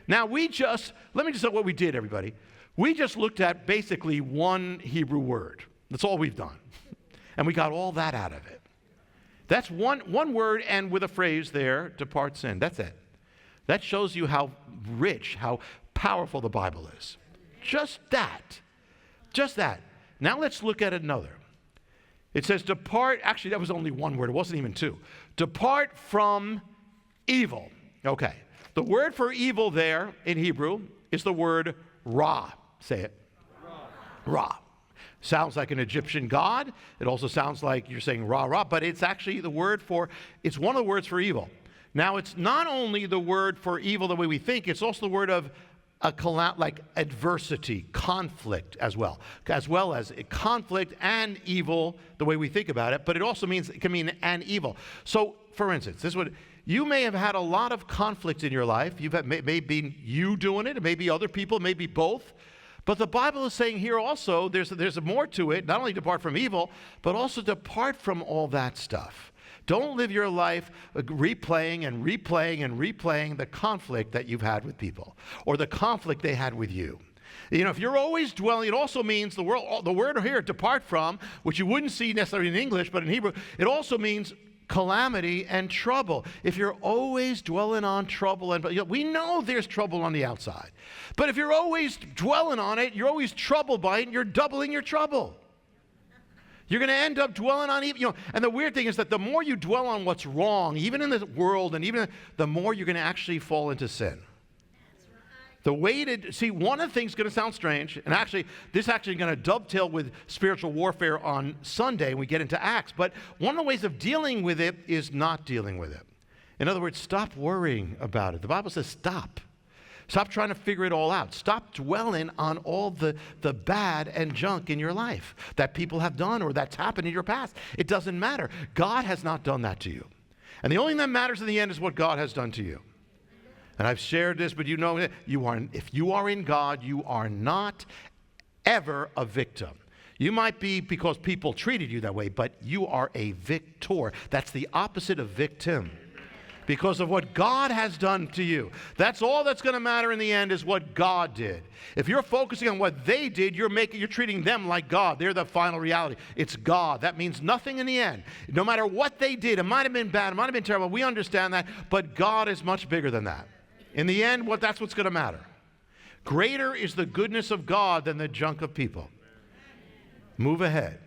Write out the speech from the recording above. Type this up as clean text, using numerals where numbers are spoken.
Now let me just say what we did, everybody. We just looked at basically one Hebrew word. That's all we've done. And we got all that out of it. That's one word and with a phrase there, depart sin. That's it. That shows you how rich, how powerful the Bible is. Just that. Just that. Now let's look at another. It says depart, actually that was only one word, it wasn't even two. Depart from evil. Okay. The word for evil there in Hebrew is the word Ra. Say it. Ra. Sounds like an Egyptian god. It also sounds like you're saying Ra, Ra, but it's actually it's one of the words for evil. Now, it's not only the word for evil the way we think, it's also the word of like adversity, conflict as well as conflict and evil the way we think about it, but it can mean and evil. So, for instance, you may have had a lot of conflict in your life. Maybe you doing it, it may be other people, maybe both. But the Bible is saying here also, there's more to it, not only depart from evil, but also depart from all that stuff. Don't live your life replaying and replaying and replaying the conflict that you've had with people or the conflict they had with you. You know, if you're always dwelling, it also means the word here, depart from, which you wouldn't see necessarily in English, but in Hebrew, it also means calamity and trouble. If you're always dwelling on trouble, we know there's trouble on the outside, but if you're always dwelling on it, you're always troubled by it, and you're doubling your trouble. You're going to end up dwelling on evil. And the weird thing is that the more you dwell on what's wrong, even in the world, and even the more you're going to actually fall into sin. The way one of the things going to sound strange, and this actually going to dovetail with spiritual warfare on Sunday when we get into Acts, but one of the ways of dealing with it is not dealing with it. In other words, stop worrying about it. The Bible says stop. Stop trying to figure it all out. Stop dwelling on all the bad and junk in your life that people have done or that's happened in your past. It doesn't matter. God has not done that to you. And the only thing that matters in the end is what God has done to you. And I've shared this, but you know, if you are in God, you are not ever a victim. You might be because people treated you that way, but you are a victor. That's the opposite of victim. Because of what God has done to you. That's all that's going to matter in the end is what God did. If you're focusing on what they did, you're treating them like God. They're the final reality. It's God. That means nothing in the end. No matter what they did, it might have been bad, it might have been terrible. We understand that, but God is much bigger than that. In the end, that's what's going to matter. Greater is the goodness of God than the junk of people. Move ahead.